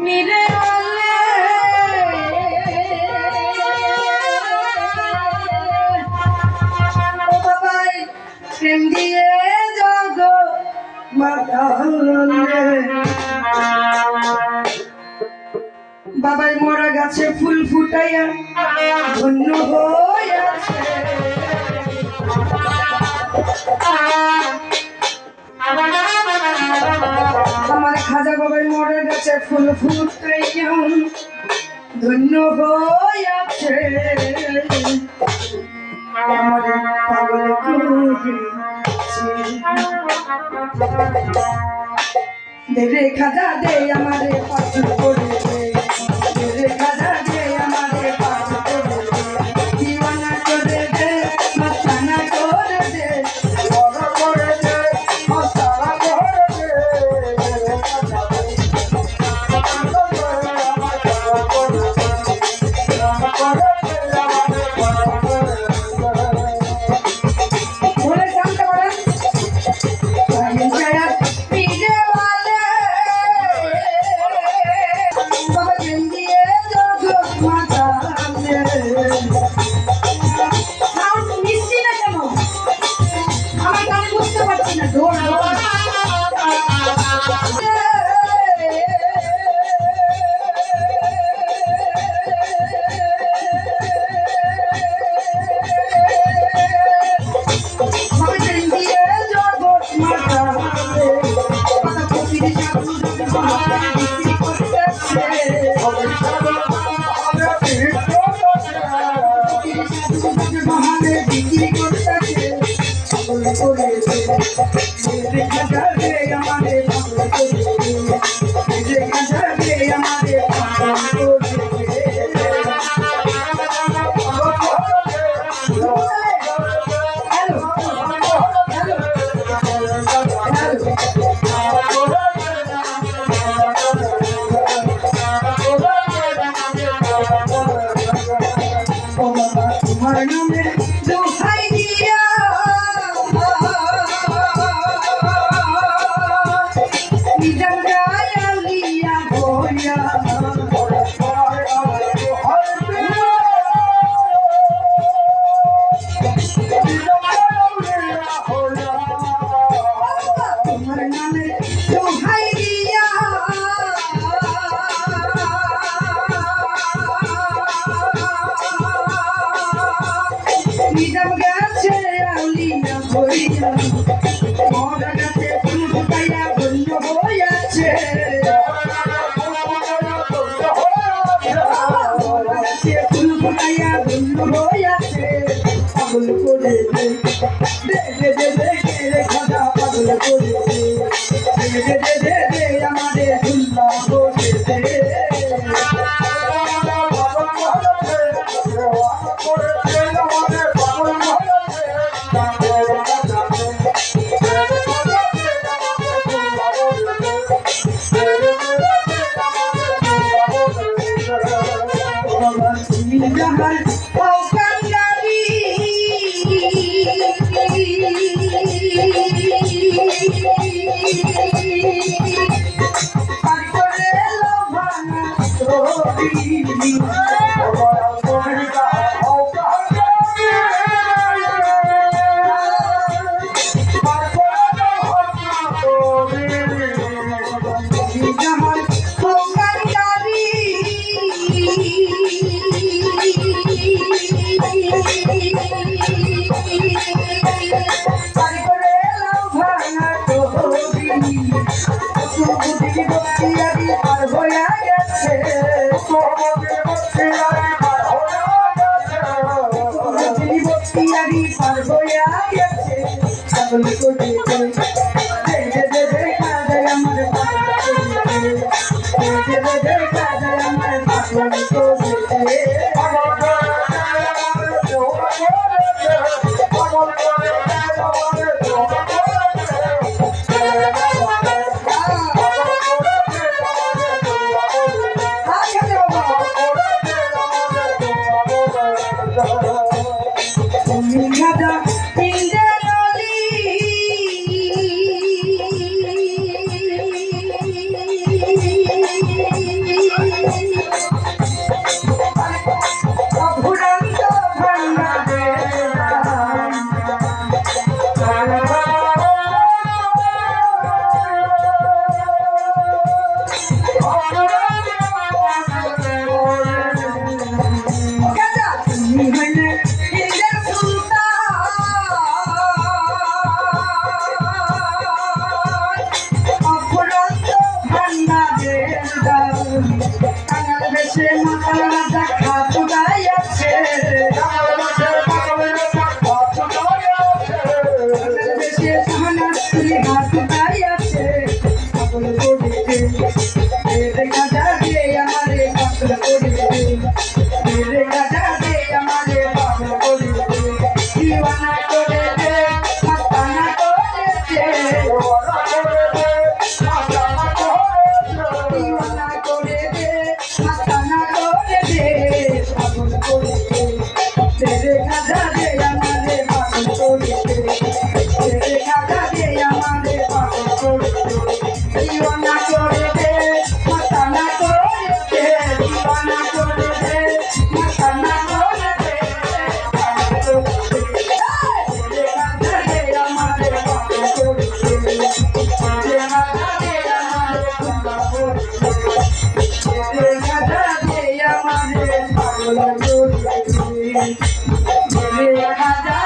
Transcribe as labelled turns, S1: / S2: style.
S1: মিরে প্রেম দিয়ে জগ বাবাই মরা গাছে ফুল ফুটাইয়া ধন্য হইয়াছে আমার খাজা বাবাই মরা গাছে ফুল ফুটাইয়া ধন্য হইয়াছে দেরে খাজা দে আমারে পাঁচু করে দে দেরে খাজা দে আমারে পাঁচু করে দে দিওয়ানা করে দে মস্তানা করে দে বড় করে দে মস্তানা করে দে গাজা তুমি হইলে হিন্দের সুলতান অপরাধ ভান্ডারের দাও কাঙাল বেশে মাথা রাজা খাতু গাইয়াছে বেশে সাহানা তুলি হাতু গাইয়াছে পাগল করিতে রে গাজা দে আমারে পাগল করিতে রে গাজা দে আমারে পাগল করিতে দিওয়ানা করে দে মাস্তানা করে দে দিওয়ানা করে দে মাস্তানা করে দে পাগল করিতে রে গাজা দে আমারে পাগল করিতে রে গাজা দে আমারে পাগল করিতে দিওয়ানা করে দে মাস্তানা করে দে দিওয়ানা করে দে মাস্তানা করে দে পাগল করিতে রে গাজা দে আমারে পাগল করিতে রে গাজা দে আমারে পাগল করিতে রে গাজা দে আমারে পাগল করিতে রে গাজা